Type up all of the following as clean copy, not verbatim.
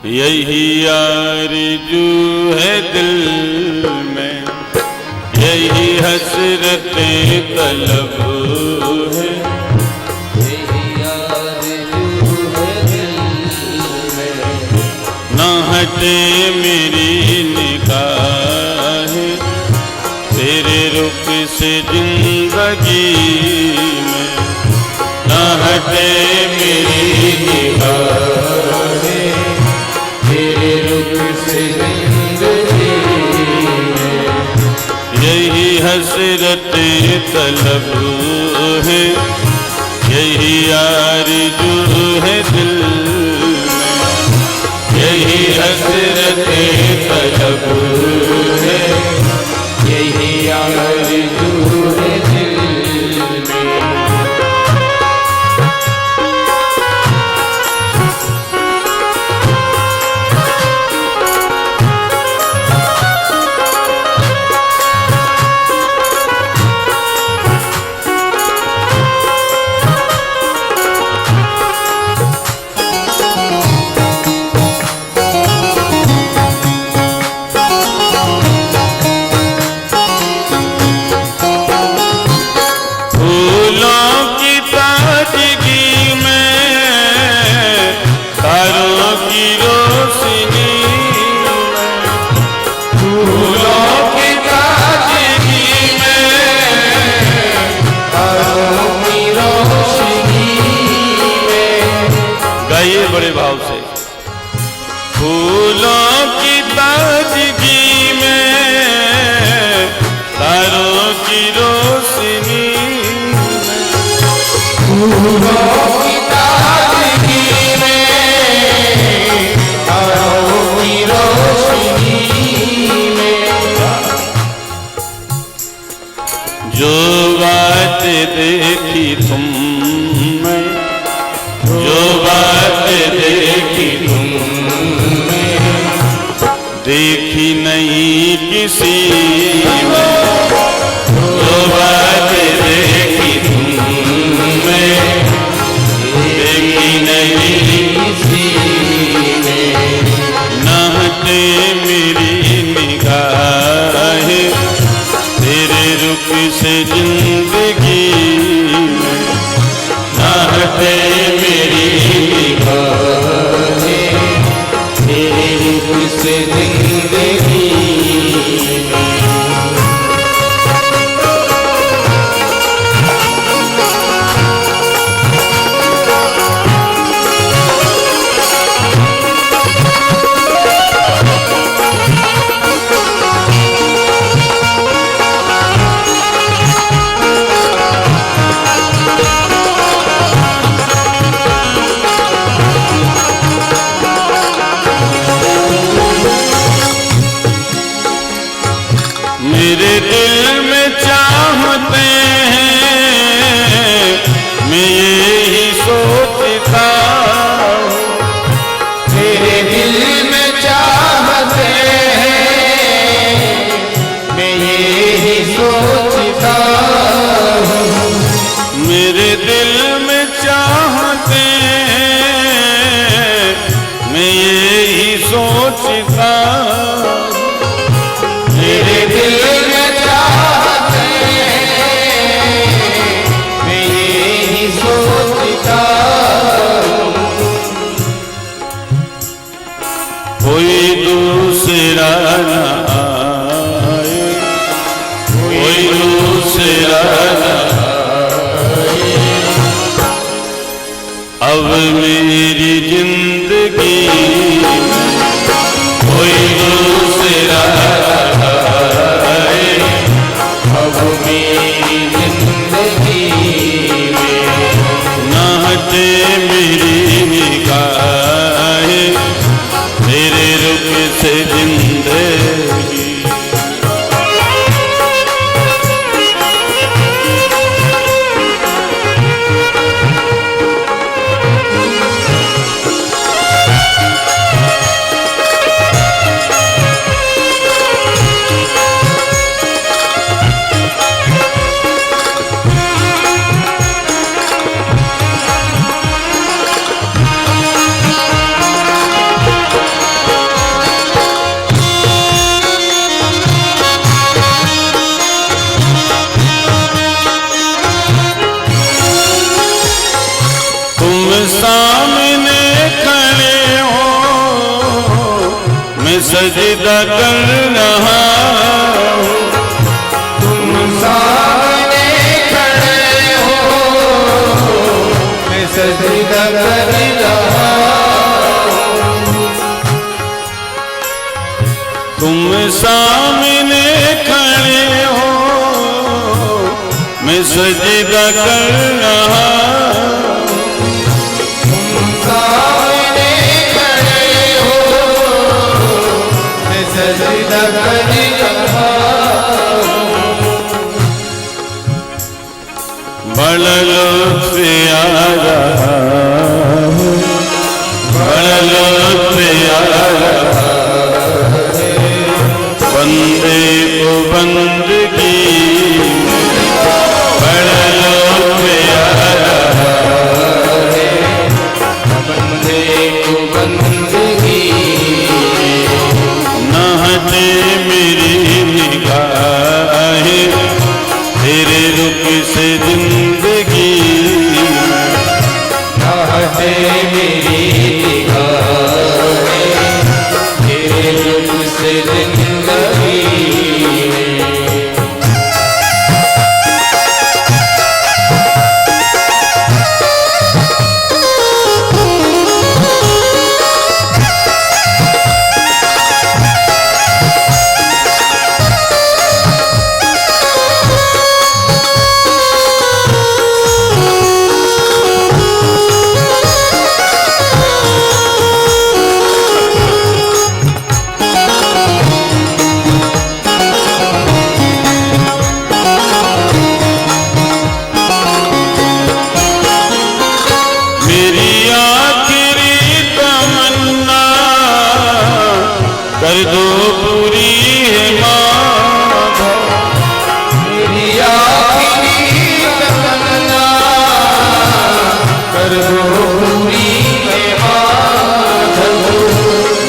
यही आरज़ू है दिल में, यही हसरत तलब है। यही आरज़ू है दिल में, ना हटे मेरी निगाह तेरे रुख से जिंदगी में, ना हटे मेरी निगाह तेरे रुख से जिंदगी में। यही हसरत तलब है, यही आरज़ू है दिल में, यही हसरत तलब है, यही आरज़ू है दिल में। बड़े भाव से फूलों की ताजगी में, तारों की रोशनी में, फूलों की ताजगी में, तारों की रोशनी में। जो बात देखी तुमने, जो बात देखी तुमने, देखी नहीं किसी में। जो बात देखी तुमने, देखी नहीं किसी में। ना हटे मेरी निगाह तेरे रुख से जिंदगी में, ना हटे मेरी निगाह तेरे रुख से जिंदगी में। मेरे दिल में चाहते हैं, मैं यही सोचता हूँ। मेरे दिल में चाहते हैं, मैं यही सोचता हूँ। मेरे दिल में चाहते हैं, मैं यही सोचता हूँ। मेरे दिल में चाहते हैं, मैं यही सोचता हूँ। कोई दूसरा न आए, कोई दूसरा न आए, अब मेरी जिंदगी में कोई दूसरा आए, अब मेरी जिंदगी में। ना हटे मेरी निगाह तेरे रुख से जिंदगी। सामने खड़े हो मैं सजदा कर रहा हूँ। तुम सामने खड़े हो मैं सजदा कर रहा हूँ। तुम सामने खड़े हो मैं सजदा कर रहा हूँ। सामने खड़े हो मैं सजदा कर रहा हूँ। बड़ा लुत्फ आ रहा है, बड़ा लुत्फ आ रहा है बंदे को बंदगी, बड़ा लुत्फ आ रहा है बंदे को बंदगी। न हटे मेरी निगाहें तेरे रुख से जिंदगी, ना हटे मेरी निगाहें तेरे रुख से जिंदगी। मेरी आखिरी तमन्ना कर दो पूरी है माधव। मेरी आखिरी तमन्ना कर दो पूरी है माधव।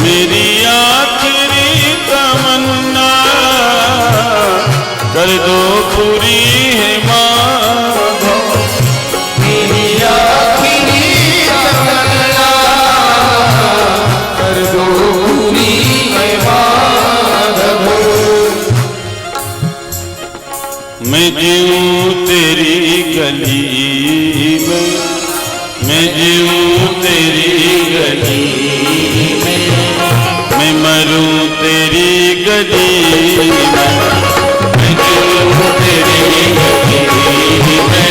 मेरी आखिरी तमन्ना कर दो पूरी है माधव। मेरी आखिरी तमन्ना कर दो पूरी है माधव। मैं जीऊं तेरी गली में, मैं जीऊं तेरी गली में, मैं मरूं तेरी गली में। मैं जीऊं तेरी गली में,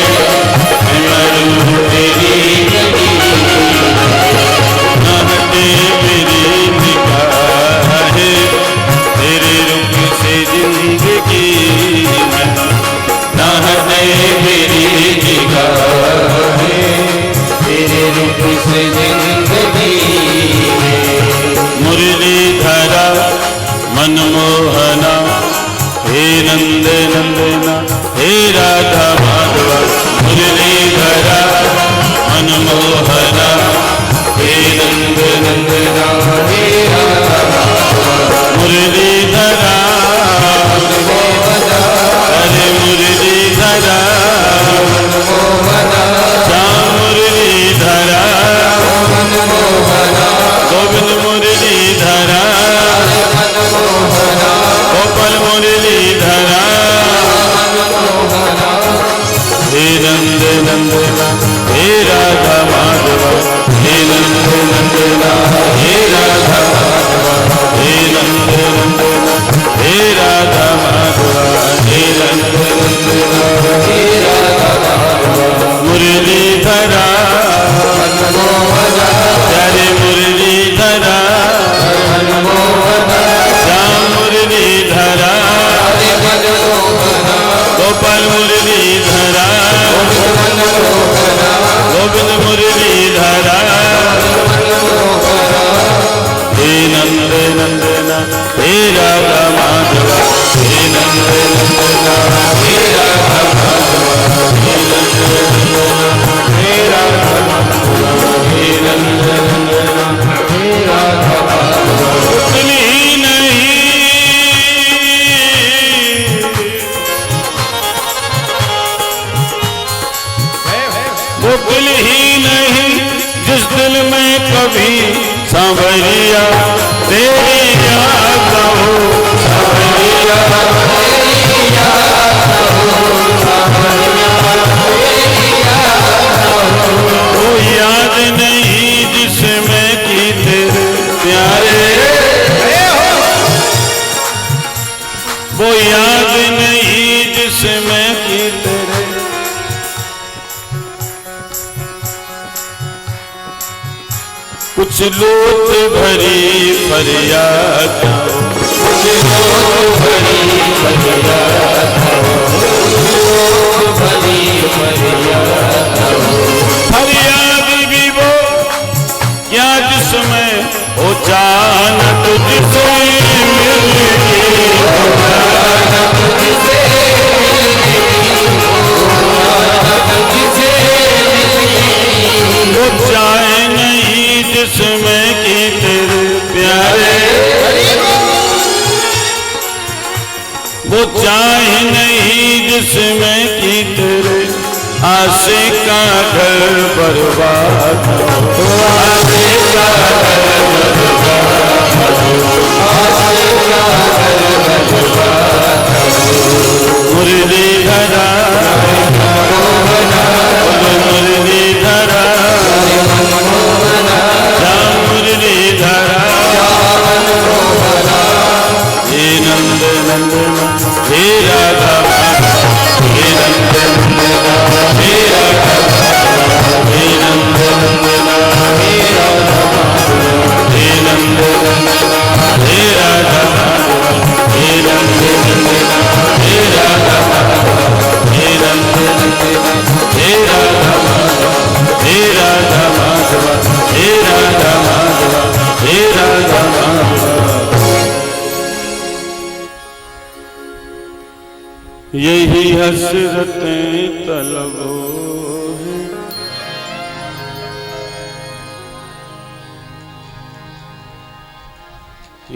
मैं मरूं तेरी गली में। न हटे मेरी निगाहें तेरे रुख से जिंदगी में, न हटे मेरी निगाहें तेरे रूप से जिंदगी में। मुरली धरा मनमोहना हे नंद नंदना हे राधा माधवा। मुरली धरा मनमोहना हे नंद नंदना हे राधा मुरली धरा मोहना अरे मुरली धरा मोहना श्याम मुरली धरा मोहना गोविंद मुरली धरा मोहना गोपाल मुरली धरा मोहना। हे नंद नंदना हे राधा माधवा। हे नंद नंदना हे राधा माधवा। हे नंद नंदना हे राधा माधवा। हे नंद नंदना हे राधा मुरली धरा मोहना प्यारे मुरली धरा मोहना श्याम मुरली धरा मोहना गोपाल मुरली धरा गोविंद मुरली धरा। हे नंद नंदना हे राधा माधवा। हे नंद नंदना हे राधा माधवा। हे नंद नंदना हे राधा माधवा। हे नंद नंदना हे राधा उतनी नहीं बुकल ही नहीं कभी सांवरिया तेरी याद न हो, सांवरिया तेरी याद न हो, सांवरिया तेरी याद न हो। वो याद नहीं जिसमें की तेरे प्यारे, वो याद नहीं जिसमें की तेरे, कुछ लोट भरी फरियाद, कुछ लोट भरी फरियाद, भरी फरियाद, फरियाद भी वो क्या जिसमें हो जाना तुझसे मिलके, हो जाना तुझसे तुझसे वो चाहे नहीं जिसमें की तेरे प्यारे, वो चाहे नहीं जिसमें की तेरे आशिक का घर बर्बाद हो, आशिक का घर बर्बाद हो, आशिक का घर बर्बाद हो। मुरलीधरा मुरलीधरा श्याम मुरलीधरा, हे नंद नंदन हे राधा, हे नंद नंदन हे राधा, हे नंद नंदन हे राधा, हे नंद नंदन हे राधा, हे नंद नंदन हे राधा, हे नंद नंदन हे राधा, हे राधा माधव, हे राधा माधव, हे राधा माधव। यही हसरतें तलबो है,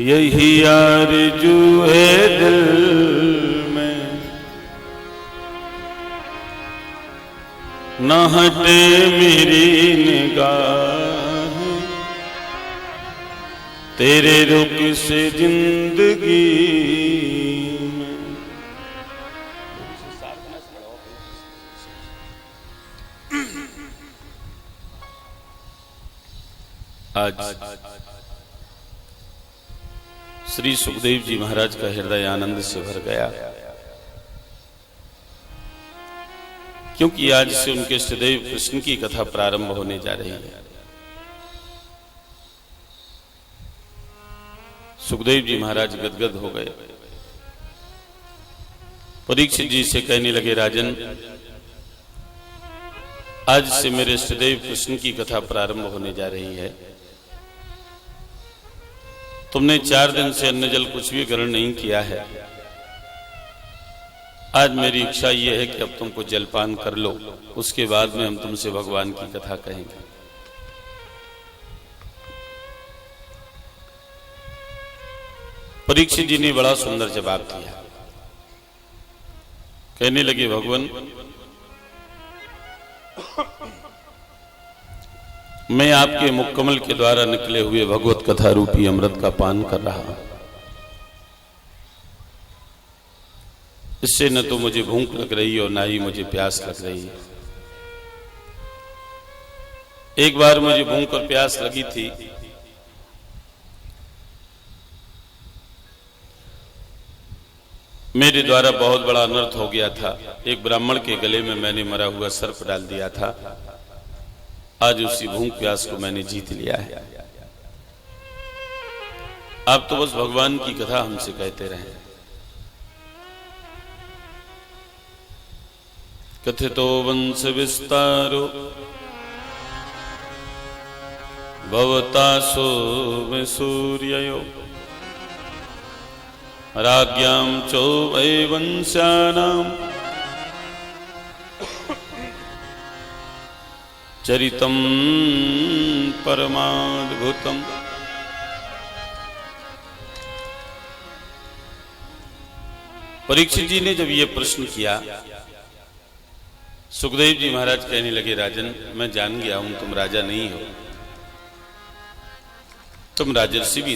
यही आरज़ू है दिल में, न हटे मेरी निगाह तेरे रुख से जिंदगी में। आज श्री सुखदेव जी महाराज का हृदय आनंद से भर गया, क्योंकि आज से उनके सदैव कृष्ण की कथा प्रारंभ होने जा रही है। सुखदेव जी महाराज गदगद हो गए। परीक्षित जी से कहने लगे, राजन आज से मेरे सदैव कृष्ण की कथा प्रारंभ होने जा रही है। तुमने 4 दिन से अन्न जल कुछ भी ग्रहण नहीं किया है। आज मेरी इच्छा यह है कि अब तुमको जलपान कर लो, उसके बाद में हम तुमसे भगवान की कथा कहेंगे। परीक्षित जी ने बड़ा सुंदर जवाब दिया। कहने लगे, भगवान मैं आपके मुक्कमल के द्वारा निकले हुए भगवत कथा रूपी अमृत का पान कर रहा हूं। इससे न तो मुझे भूख लग रही और ना ही मुझे प्यास लग रही है। एक बार मुझे भूख और प्यास लगी थी, मेरे द्वारा बहुत बड़ा अनर्थ हो गया था। एक ब्राह्मण के गले में मैंने मरा हुआ सर्प डाल दिया था। आज उसी भूख प्यास को मैंने जीत लिया है। आप तो बस भगवान की कथा हमसे कहते रहें। कथितो वंश विस्तारो भवतासो में सूर्ययो राज्ञां चो वै वंशानां चरितं परमाद्भुतम्। परीक्षित जी ने जब ये प्रश्न किया, सुखदेव जी महाराज कहने लगे, राजन मैं जान गया हूं तुम राजा नहीं हो, तुम राजर्षि भी